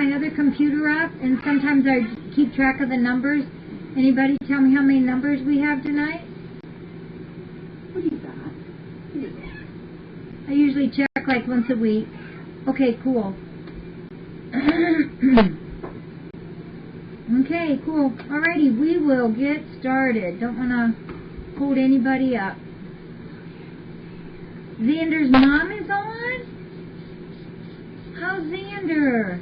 my other computer up, and sometimes I keep track of the numbers. Anybody tell me how many numbers we have tonight? What do you got? I usually check like once a week. Okay, cool. Okay, cool. Alrighty, we will get started. Don't want to hold anybody up. Xander's mom is on? How's Xander?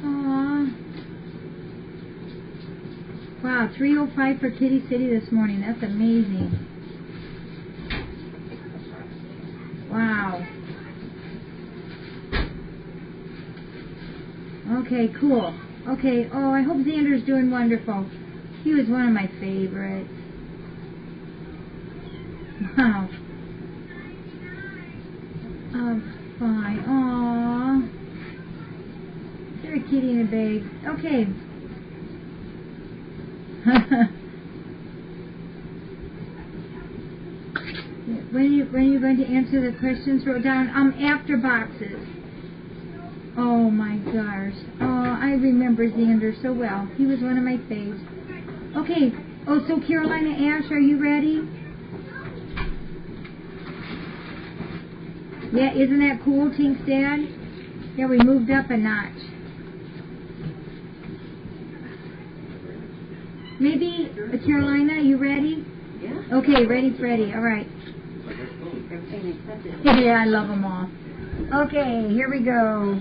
Aww. Wow, 3:05 for Kitty City this morning. That's amazing. Wow. Okay, cool. Okay, oh, I hope Xander's doing wonderful. He was one of my favorites. Wow. Fine. Aww. They're a kitty in a bag. Okay. When are you going to answer the questions wrote down? After boxes. Oh my gosh. Oh, I remember Xander so well. He was one of my faves. Okay. Oh, so Carolina Ash, are you ready? Yeah, isn't that cool, Tink's dad? Yeah, we moved up a notch. Maybe, Carolina, you ready? Yeah. Okay, ready, Freddy. All right. Yeah, I love them all. Okay, here we go.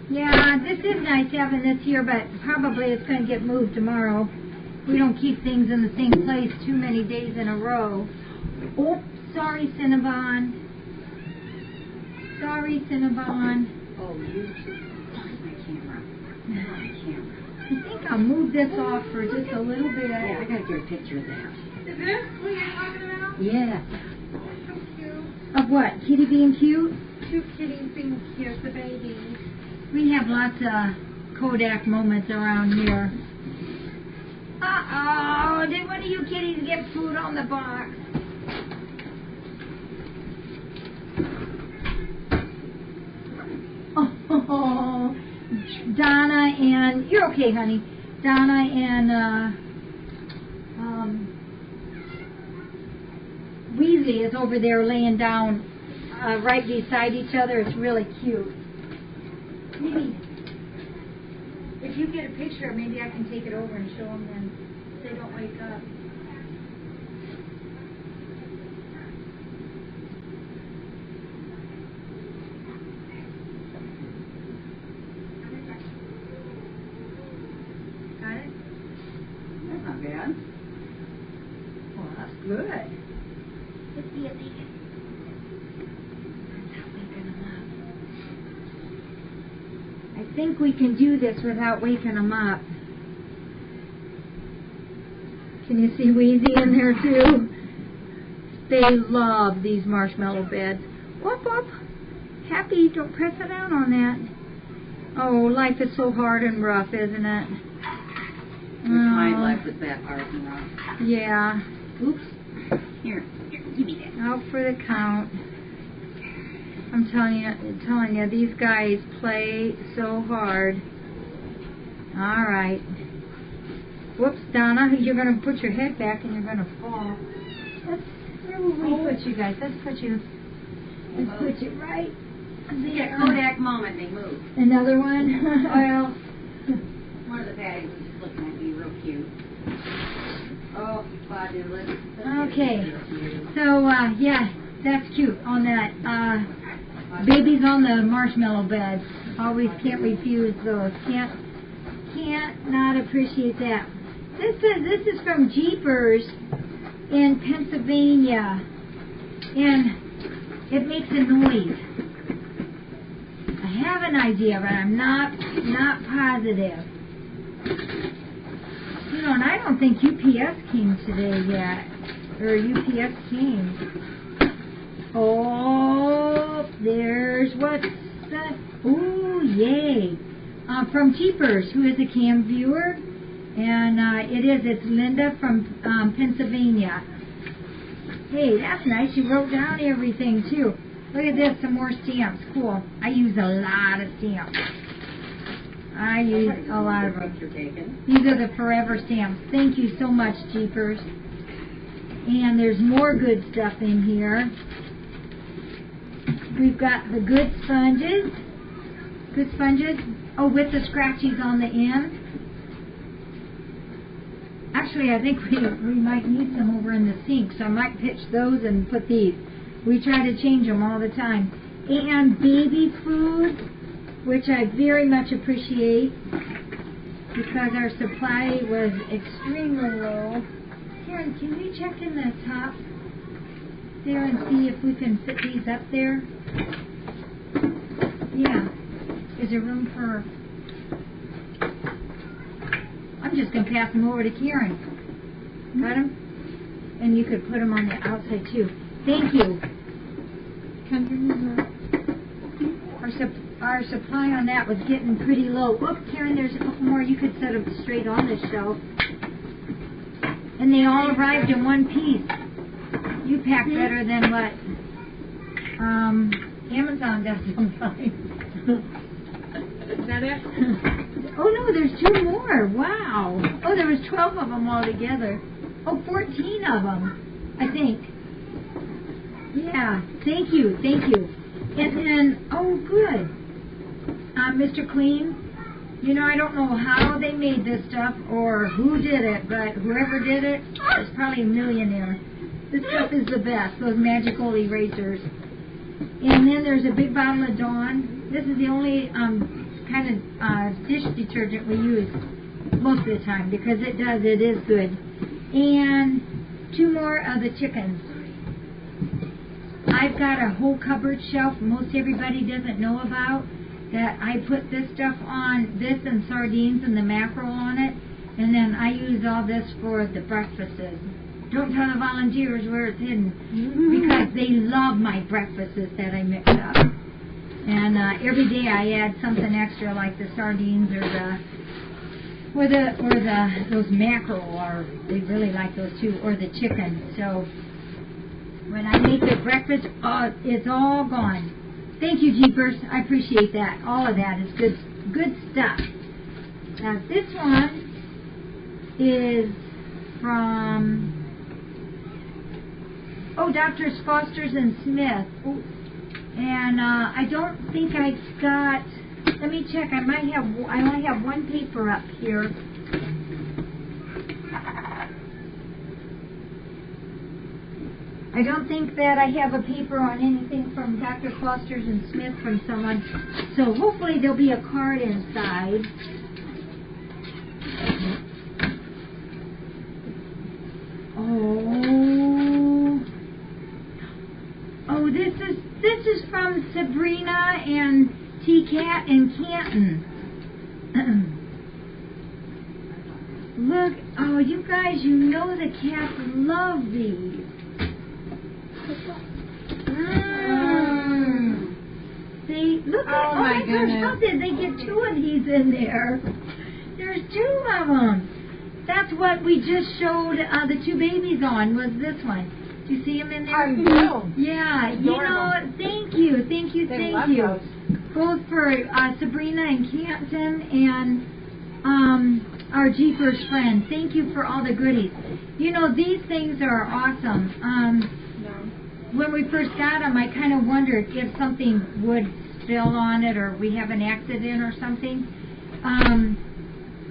Yeah, this is nice having this here, but probably it's going to get moved tomorrow. We don't keep things in the same place too many days in a row. Oh, sorry, Cinnabon. Sorry, Cinnabon. Oh, you should my camera. I think I'll move this off for just a little bit. Yeah, I got to get a picture of that. Is this what you're talking about? Yeah. So cute. Of what? Kitty being cute? Two kitties being cute, the babies. We have lots of Kodak moments around here. Uh-oh, did one of you kitties get food on the box? Oh, Donna and, you're okay, honey. Donna and Weasley is over there laying down right beside each other. It's really cute. Maybe if you get a picture, maybe I can take it over and show them then so they don't wake up. Got it? That's not bad. Well, that's good. Let's see if they can. I think we can do this without waking them up. Can you see Wheezy in there too? They love these marshmallow beds. Whoop whoop. Happy, don't press it down on that. Oh, life is so hard and rough, isn't it? My life was that hard and rough. Yeah. Oops. Here, give me that. Out for the count. I'm telling you, these guys play so hard. All right. Whoops, Donna, you're going to put your head back and you're going to fall. Where will we put you guys? Let's put you right there. Yeah, Kodak moment, they moved. Another one? Well, one of the patties was just looking at me real cute. Oh, fabulous. Okay. So, yeah, that's cute on that. Babies on the marshmallow bed. Always can't refuse those. Can't not appreciate that. This is from Jeepers in Pennsylvania, and it makes a noise. an idea, but I'm not positive. You know, and I don't think UPS came today yet, or UPS came. Oh, there's what's that? Ooh, yay! From Jeepers, who is a cam viewer, and it's Linda from Pennsylvania. Hey, that's nice. You wrote down everything too. Look at this, some more stamps. Cool. I use a lot of stamps. I use a lot of them. These are the forever stamps. Thank you so much, Jeepers. And there's more good stuff in here. We've got the good sponges. Good sponges. Oh, with the scratchies on the end. Actually, I think we might need some over in the sink, so I might pitch those and put these. We try to change them all the time. And baby food, which I very much appreciate because our supply was extremely low. Karen, can you check in the top there and see if we can fit these up there? Yeah. Is there room for... I'm just going to pass them over to Karen. Got them? And you could put them on the outside too. Thank you. Our supply on that was getting pretty low. Whoop, Karen, there's a couple more. You could set them straight on the shelf. And they all arrived in one piece. You pack better than what Amazon does sometimes. Is that it? Oh no, there's 2 more. Wow. Oh, there was 12 of them all together. Oh, 14 of them, I think. Yeah. Thank you. Thank you. And then, oh, good. Mr. Clean, you know, I don't know how they made this stuff or who did it, but whoever did it is probably a millionaire. This stuff is the best, those magical erasers. And then there's a big bottle of Dawn. This is the only kind of dish detergent we use most of the time because it is good. And 2 more of the chickens. I've got a whole cupboard shelf most everybody doesn't know about that I put this stuff on, this and sardines and the mackerel on it, and then I use all this for the breakfasts. Don't tell the volunteers where it's hidden because they love my breakfasts that I mix up. And every day I add something extra like the sardines or those mackerel, or they really like those too, or the chicken. So when I make the breakfast, it's all gone. Thank you, Jeepers. I appreciate that. All of that is good stuff. Now this one is from Dr. Foster's and Smith. And I don't think I got. Let me check. I only have 1 paper up here. I don't think that I have a paper on anything from Dr. Foster's and Smith from someone. So hopefully there'll be a card inside. Oh, this is from Sabrina and T-Cat in Canton. Look, oh, you guys, you know the cats love these. Look at, oh my goodness. Something. They get 2 of these in there. There's 2 of them. That's what we just showed the 2 babies on, was this one. Do you see them in there? I do. Yeah, Adorable. you know, thank you. They love those. Both for Sabrina and Canton and our Jeepers friend. Thank you for all the goodies. You know, these things are awesome. When we first got them, I kind of wondered if something would spill on it or we have an accident or something.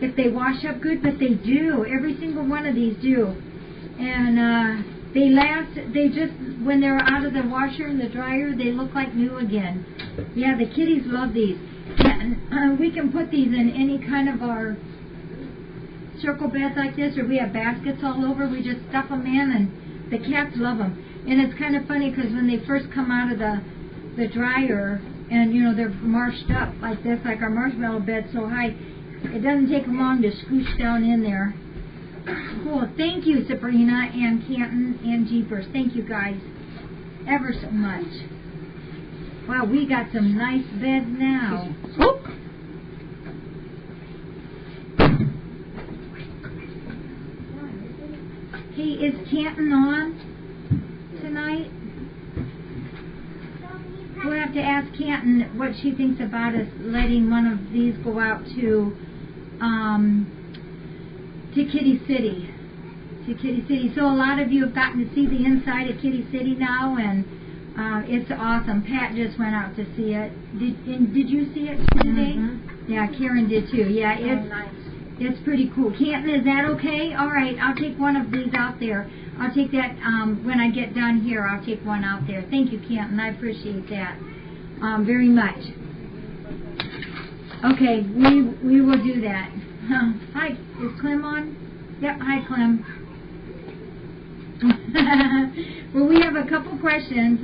If they wash up good, but they do. Every single one of these do. And they last, when they're out of the washer and the dryer, they look like new again. Yeah, the kitties love these. And we can put these in any kind of our circle beds like this, or we have baskets all over. We just stuff them in, and the cats love them. And it's kind of funny because when they first come out of the dryer, and you know they're marshed up like this, like our marshmallow bed so high. It doesn't take them long to scooch down in there. Cool. Thank you, Sabrina and Canton and Jeepers. Thank you guys ever so much. Wow, we got some nice beds now. Whoop. Hey, is Canton on tonight? We'll have to ask Canton what she thinks about us letting one of these go out to Kitty City. So a lot of you have gotten to see the inside of Kitty City now, and it's awesome. Pat just went out to see it. Did you see it today? Mm-hmm. Yeah, Karen did too. Yeah, it's pretty cool. Canton, is that okay? All right, I'll take one of these out there. I'll take that when I get done here. I'll take one out there. Thank you, Canton. I appreciate that very much. Okay, we will do that. Hi, is Clem on? Yep. Hi, Clem. Well, we have a couple questions.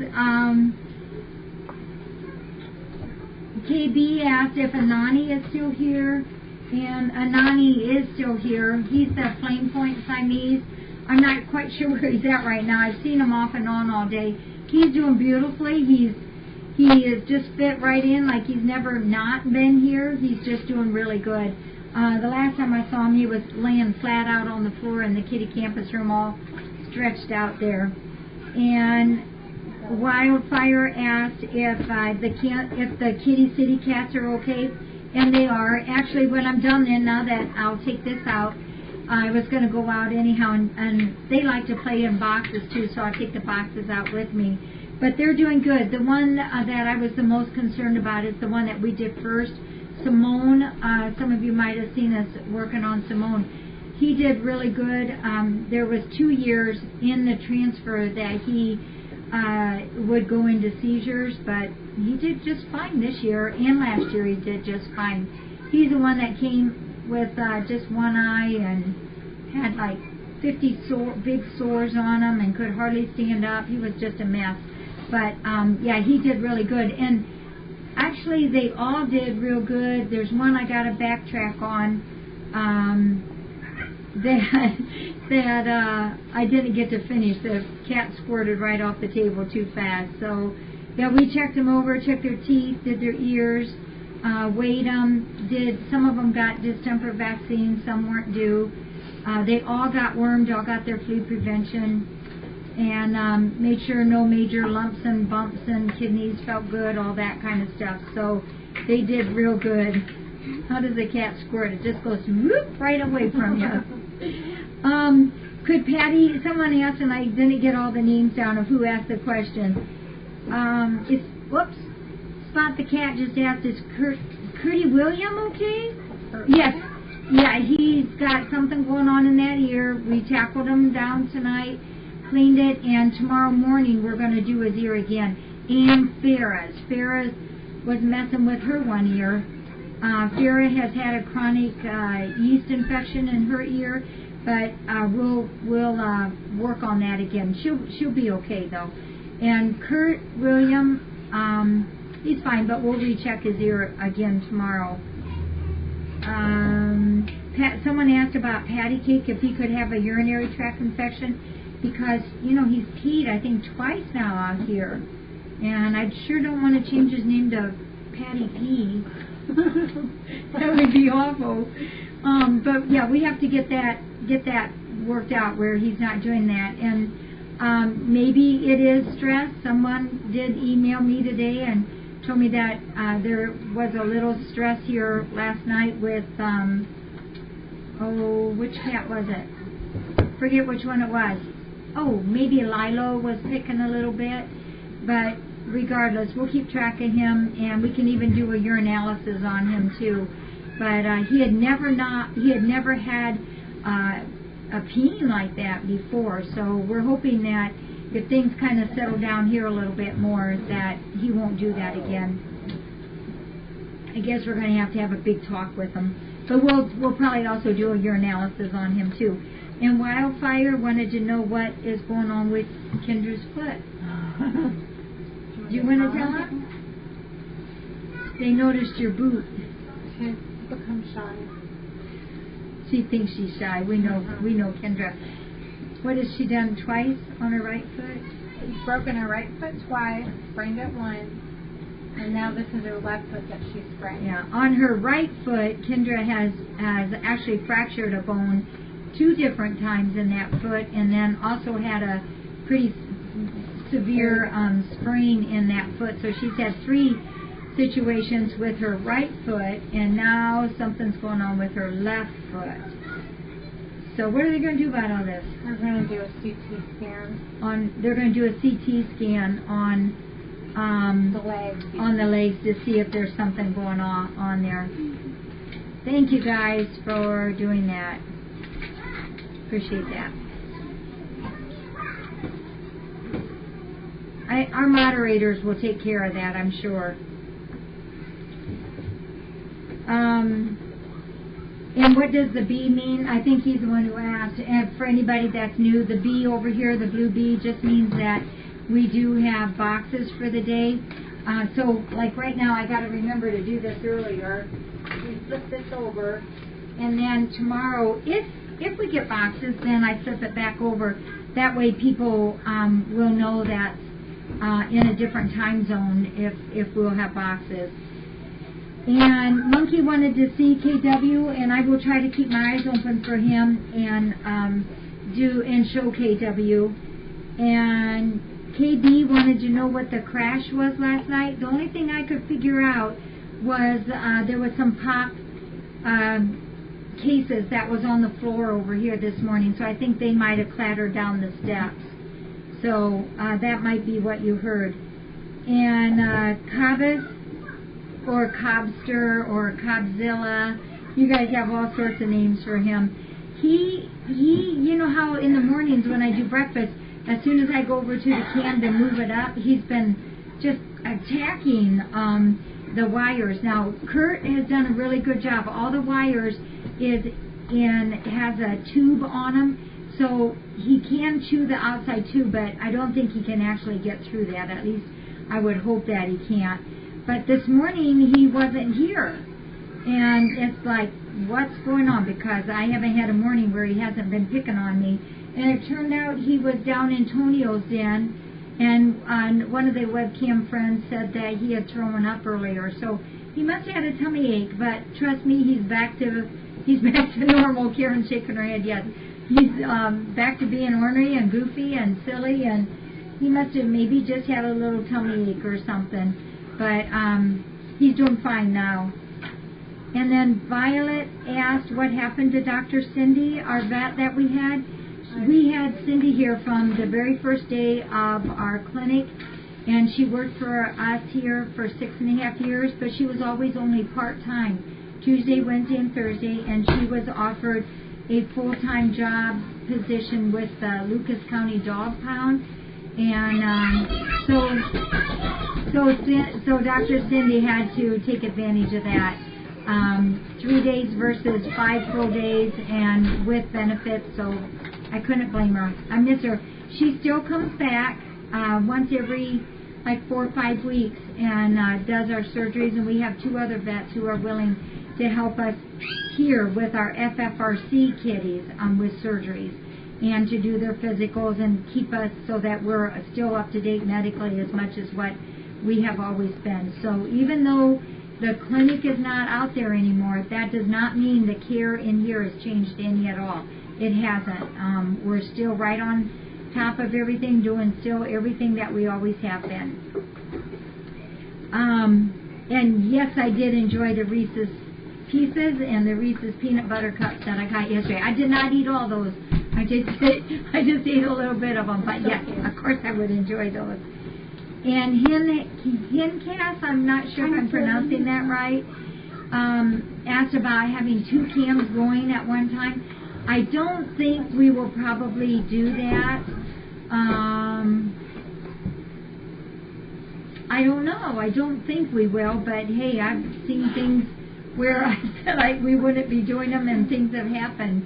KB asked if Anani is still here, and Anani is still here. He's the Flame Point Siamese. I'm not quite sure where he's at right now. I've seen him off and on all day. He's doing beautifully. He is just fit right in, like he's never not been here. He's just doing really good. The last time I saw him, he was laying flat out on the floor in the kitty campus room, all stretched out there. And Wildfire asked if the Kitty City cats are okay, and they are. Actually, when I'm done then, now that I'll take this out, I was going to go out anyhow, and they like to play in boxes too, so I'll take the boxes out with me. But they're doing good. The one that I was the most concerned about is the one that we did first, Simone. Some of you might have seen us working on Simone. He did really good. There was 2 years in the transfer that he would go into seizures, but he did just fine this year, and last year he did just fine. He's the one that came with just one eye and had like 50 big sores on him and could hardly stand up. He was just a mess. But yeah, he did really good. And actually, they all did real good. There's one I got to backtrack on that I didn't get to finish. The cat squirted right off the table too fast. So yeah, we checked them over, checked their teeth, did their ears, weighed them. Some of them got distemper vaccines, some weren't due. They all got wormed, all got their flea prevention, and made sure no major lumps and bumps and kidneys felt good, all that kind of stuff. So they did real good. How does a cat squirt? It just goes whoop right away from you. Could Patty, someone asked, and I didn't get all the names down of who asked the question. Spot the Cat just asked, is Curdy William okay? Yes. Yeah, he's got something going on in that ear. We tackled him down tonight, cleaned it, and tomorrow morning we're going to do his ear again. And Farrah's. Farrah was messing with her one ear. Farrah has had a chronic yeast infection in her ear, but we'll work on that again. She'll be okay though. And Kurt William, he's fine, but we'll recheck his ear again tomorrow. Someone asked about Patty Cake, if he could have a urinary tract infection, because you know he's peed I think twice now out here, and I sure don't want to change his name to Patty P. That would be awful. But yeah, we have to get that worked out where he's not doing that. And maybe it is stress. Someone did email me today and told me that there was a little stress here last night with which cat was it? Forget which one it was. Oh, maybe Lilo was picking a little bit, but regardless, we'll keep track of him, and we can even do a urinalysis on him too. But he had never had a peeing like that before, so we're hoping that if things kind of settle down here a little bit more, that he won't do that again. I guess we're going to have a big talk with him, but we'll probably also do a urinalysis on him too. And Wildfire wanted to know what is going on with Kendra's foot. Do you want to tell her? They noticed your boot. She's become shy. She thinks she's shy. We know Kendra. What has she done twice on her right foot? She's broken her right foot twice, sprained it once, and now this is her left foot that she's sprained. Yeah, on her right foot, Kendra has actually fractured a bone 2 different times in that foot, and then also had a pretty severe sprain in that foot. So she's had 3 situations with her right foot, and now something's going on with her left foot. So what are they going to do about all this? We're going to do a CT scan. They're going to do a CT scan on The legs. on the legs to see if there's something going on there. Thank you guys for doing that. Appreciate that. Our moderators will take care of that, I'm sure. And what does the B mean? I think he's the one who asked. And for anybody that's new, the B over here, the blue B, just means that we do have boxes for the day. So, like right now, I got to remember to do this earlier. We flip this over, and then tomorrow, if we get boxes, then I flip it back over. That way, people will know that in a different time zone if we'll have boxes. And Monkey wanted to see KW, and I will try to keep my eyes open for him and show KW. And KB wanted to know what the crash was last night. The only thing I could figure out was there was some pop cases that was on the floor over here this morning, so I think they might have clattered down the steps. So that might be what you heard. And Cobus, or Cobster, or Cobzilla, you guys have all sorts of names for him. He, you know how in the mornings when I do breakfast, as soon as I go over to the can to move it up, he's been just attacking the wires. Now, Kurt has done a really good job. All the wires has a tube on them, so he can chew the outside tube, but I don't think he can actually get through that. At least I would hope that he can't. But this morning he wasn't here, and it's like, what's going on? Because I haven't had a morning where he hasn't been picking on me. And it turned out he was down in Tonio's den, and one of the webcam friends said that he had thrown up earlier. So he must have had a tummy ache, but trust me, he's back to normal. Karen's shaking her head, yes. He's back to being ornery and goofy and silly, and he must have maybe just had a little tummy ache or something. But he's doing fine now. And then Violet asked what happened to Dr. Cindy, our vet that we had. We had Cindy here from the very first day of our clinic, and she worked for us here for 6.5 years, but she was always only part-time, Tuesday, Wednesday, and Thursday, and she was offered a full-time job position with the Lucas County Dog Pound. And so Dr. Cindy had to take advantage of that. 3 days versus 5 full days, and with benefits, so I couldn't blame her. I miss her. She still comes back once every like 4 or 5 weeks and does our surgeries, and we have 2 other vets who are willing to help us here with our FFRC kitties with surgeries and to do their physicals and keep us so that we're still up to date medically as much as what we have always been. So even though the clinic is not out there anymore, that does not mean the care in here has changed any at all. It hasn't. We're still right on top of everything, doing still everything that we always have been. And yes, I did enjoy the Reese's Pieces and the Reese's Peanut Butter Cups that I got yesterday. I did not eat all those. I just ate a little bit of them, but yes, of course I would enjoy those. And Hincast, I'm not sure if I'm pronouncing that right, asked about having 2 cams going at one time. I don't think we will probably do that. I don't know. I don't think we will, but hey, I've seen things where I feel like we wouldn't be doing them and things have happened.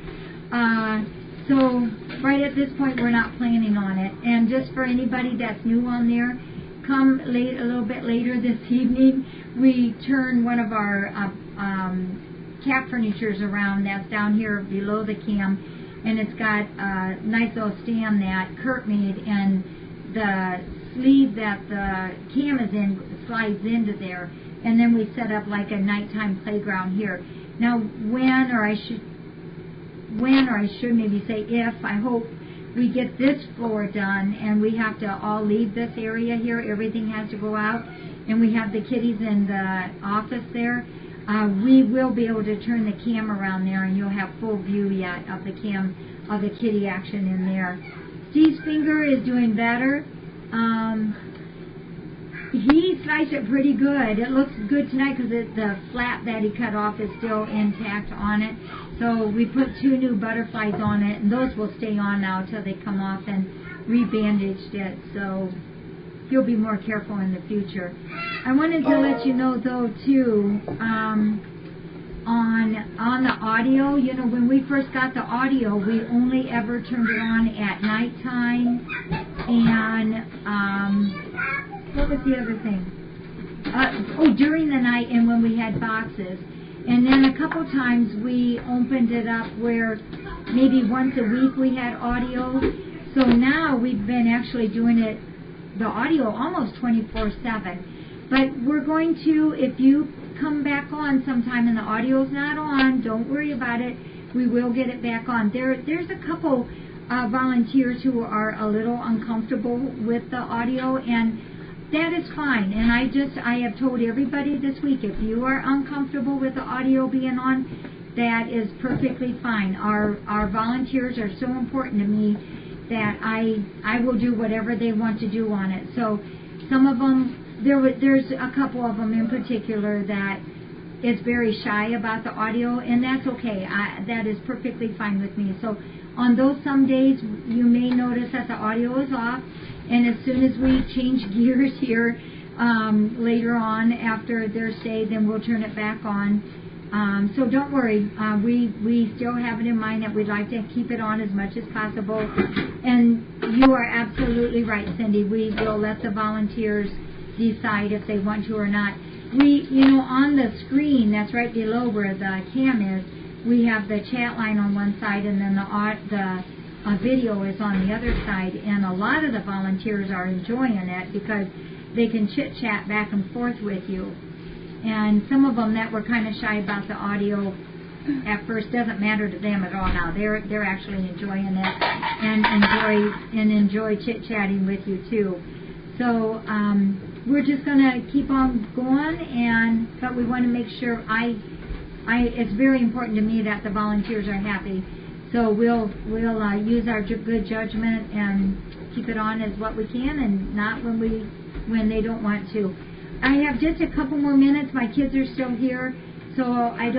So right at this point, we're not planning on it. And just for anybody that's new on there, come late, a little bit later this evening, we turned one of our cat furnitures around that's down here below the cam, and it's got a nice little stand that Kurt made, and the sleeve that the cam is in slides into there, and then we set up like a nighttime playground here. Now when, or I should maybe say if, I hope we get this floor done and we have to all leave this area here, everything has to go out, and we have the kitties in the office there, we will be able to turn the cam around there, and you'll have full view yet of the cam, of the kitty action in there. Steve's finger is doing better. He sliced it pretty good. It looks good tonight because the flap that he cut off is still intact on it. So we put 2 new butterflies on it, and those will stay on now till they come off, and rebandaged it. So he'll be more careful in the future. I wanted to let you know though too, on the audio, you know, when we first got the audio, we only ever turned it on at nighttime, and what was the other thing? During the night, and when we had boxes. And then a couple times we opened it up where maybe once a week we had audio. So now we've been actually doing it, the audio, almost 24/7. But we're going to, if you come back on sometime and the audio's not on, don't worry about it. We will get it back on. There's a couple volunteers who are a little uncomfortable with the audio, and that is fine. And I have told everybody this week, if you are uncomfortable with the audio being on, that is perfectly fine. Our volunteers are so important to me that I will do whatever they want to do on it. So some of them, there's a couple of them in particular that is very shy about the audio, and that's okay. That is perfectly fine with me. So on those some days, you may notice that the audio is off, and as soon as we change gears here later on after their stay, then we'll turn it back on. So don't worry, we still have it in mind that we'd like to keep it on as much as possible. And you are absolutely right, Cindy. We will let the volunteers decide if they want to or not. We, you know, on the screen that's right below where the cam is, we have the chat line on one side, and then the video is on the other side. And a lot of the volunteers are enjoying it because they can chit-chat back and forth with you. And some of them that were kind of shy about the audio at first, doesn't matter to them at all now. They're actually enjoying it and enjoy chit-chatting with you too. So we're just going to keep on going, but we want to make sure it's very important to me that the volunteers are happy. So we'll use our good judgment and keep it on as what we can, and not when they don't want to. I have just a couple more minutes. My kids are still here, so I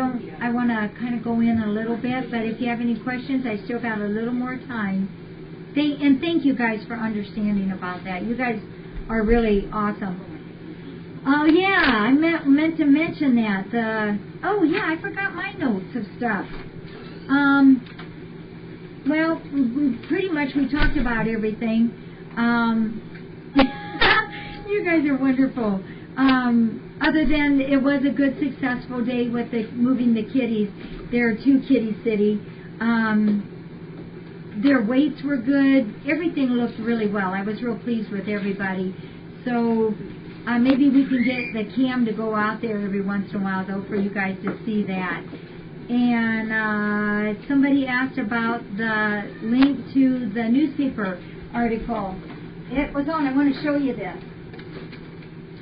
want to kind of go in a little bit, but if you have any questions, I still got a little more time. And thank you guys for understanding about that. You guys are really awesome. Oh yeah, I meant to mention that. Oh yeah, I forgot my notes of stuff. Well, pretty much we talked about everything. You guys are wonderful. Other than it was a good, successful day with moving the kitties. There are 2 Kitty City. Their weights were good. Everything looked really well. I was real pleased with everybody. So maybe we can get the cam to go out there every once in a while, though, for you guys to see that. And somebody asked about the link to the newspaper article. It was on. I want to show you this.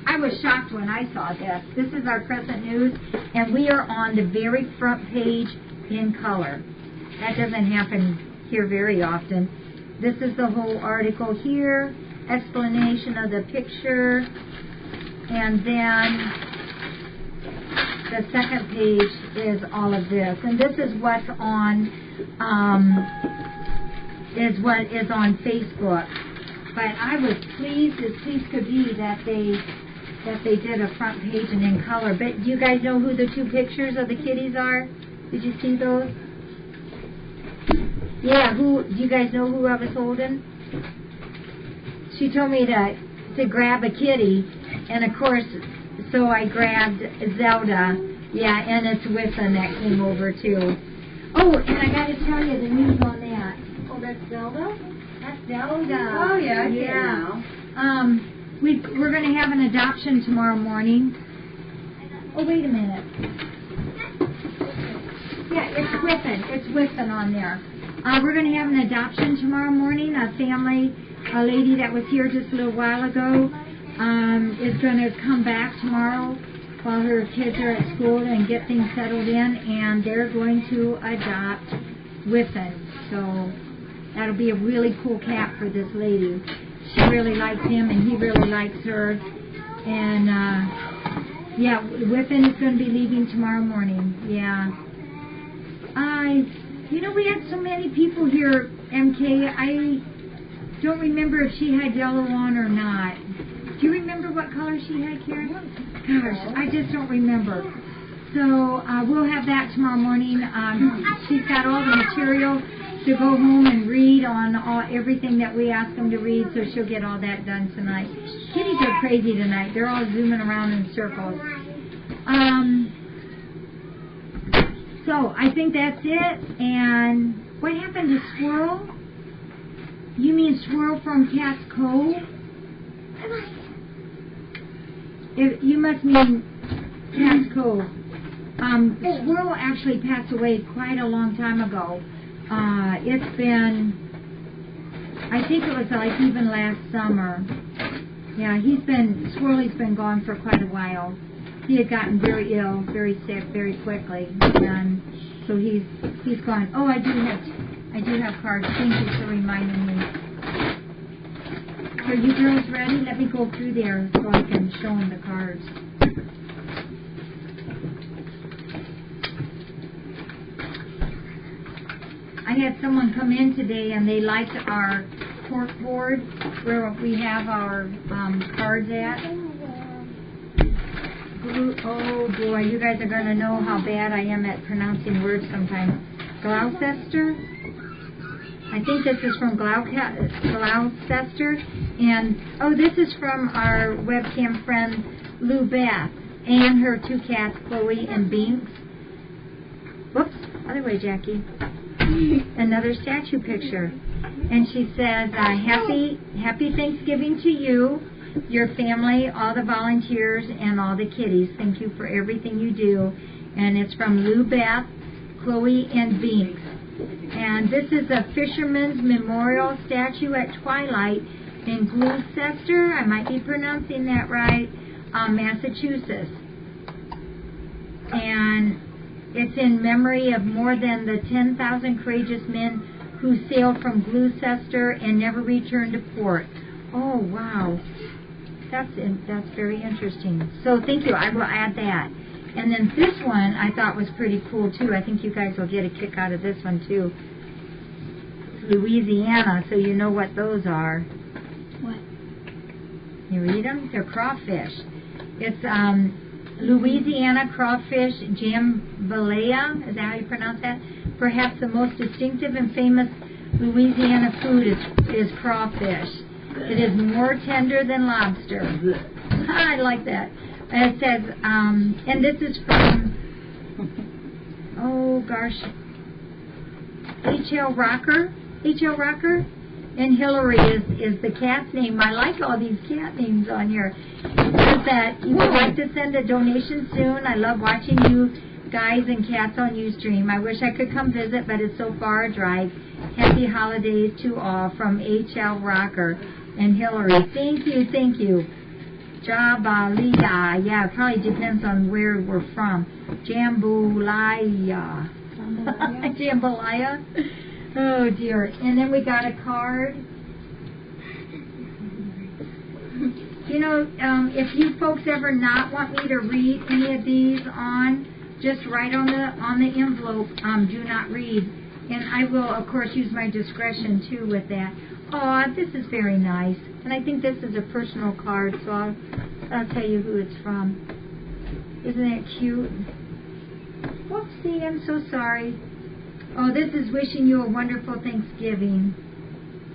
I was shocked when I saw this. This is our Crescent News, and we are on the very front page in color. That doesn't happen here very often. This is the whole article here, explanation of the picture, and then the second page is all of this. And this is what's on Facebook. But I was pleased as pleased could be that they did a front page and in color. But do you guys know who the 2 pictures of the kitties are? Did you see those? Yeah, do you guys know who I was holding? She told me to to grab a kitty, and of course, so I grabbed Zelda. Yeah, and it's Whiffen that came over too. Oh, and I got to tell you the news on that. Oh, that's Zelda? That's Zelda. Oh, yeah, I see it now. We're going to have an adoption tomorrow morning. Oh, wait a minute. Yeah, it's Whiffen. It's Whiffen on there. We're going to have an adoption tomorrow morning. A lady that was here just a little while ago is going to come back tomorrow while her kids are at school and get things settled in, and they're going to adopt Whiffen. So that'll be a really cool cat for this lady. She really likes him, and he really likes her. And, yeah, Whiffen is going to be leaving tomorrow morning. Yeah. You know, we had so many people here, MK. I don't remember if she had yellow on or not. Do you remember what color she had, Karen? Gosh, I just don't remember. So we'll have that tomorrow morning. She's got all the material to go home and read on everything that we ask them to read, so she'll get all that done tonight. Kitties are crazy tonight. They're all zooming around in circles. So I think that's it. And what happened to Swirl? You mean Swirl from Cat's Cove? You must mean Cat's Cove. Swirl actually passed away quite a long time ago. It's been, I think it was like even last summer. Yeah, Swirly's been gone for quite a while. He had gotten very ill, very sick, very quickly, and so he's gone. Oh, I do have cards. Thank you for reminding me. Are you girls ready? Let me go through there so I can show them the cards. I had someone come in today and they liked our cork board where we have our cards at. Oh boy, you guys are going to know how bad I am at pronouncing words sometimes. Gloucester? I think this is from Gloucester. And, oh, this is from our webcam friend, Lou Beth, and her two cats, Chloe and Binks. Whoops, other way, Jackie. Another statue picture. And she says, happy Thanksgiving to you, your family, all the volunteers, and all the kitties. Thank you for everything you do. And it's from Lou Beth, Chloe, and Binks. And this is a Fisherman's Memorial statue at twilight in Gloucester, I might be pronouncing that right, Massachusetts. And it's in memory of more than the 10,000 courageous men who sailed from Gloucester and never returned to port. Oh, wow. That's very interesting. So thank you. I will add that. And then this one I thought was pretty cool, too. I think you guys will get a kick out of this one, too. Louisiana, so you know what those are. What? You read them? They're crawfish. It's Louisiana crawfish jambalaya. Is that how you pronounce that? Perhaps the most distinctive and famous Louisiana food is crawfish. It is more tender than lobster. I like that. And it says, and this is from, oh gosh, H.L. Rocker. H.L. Rocker. And Hillary is the cat's name. I like all these cat names on here. It says that you would like to send a donation soon. I love watching you guys and cats on Ustream. I wish I could come visit, but it's so far a drive. Happy holidays to all from H.L. Rocker and Hillary. Thank you, thank you. Jambalaya. Yeah, it probably depends on where we're from. Jambalaya. Jambalaya. Oh dear. And then we got a card. You know, if you folks ever not want me to read any of these on, just write on the envelope, do not read. And I will, of course, use my discretion too with that. Oh, this is very nice. And I think this is a personal card, so I'll tell you who it's from. Isn't that cute? Whoopsie, I'm so sorry. Oh, this is wishing you a wonderful Thanksgiving.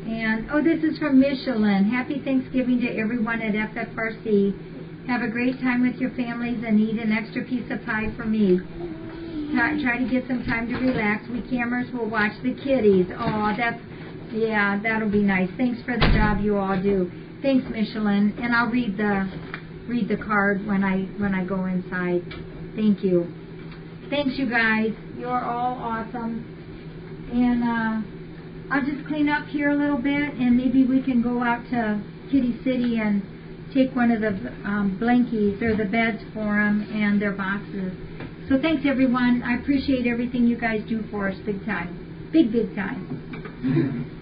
And, oh, this is from Michelin. Happy Thanksgiving to everyone at FFRC. Have a great time with your families and eat an extra piece of pie for me. Try to get some time to relax. We campers will watch the kiddies. Oh, yeah, that'll be nice. Thanks for the job you all do. Thanks, Michelin. And I'll read the card when I go inside. Thank you. Thanks, you guys. You're all awesome. And I'll just clean up here a little bit, and maybe we can go out to Kitty City and take one of the blankies or the beds for them and their boxes. So thanks, everyone. I appreciate everything you guys do for us big time. Big time.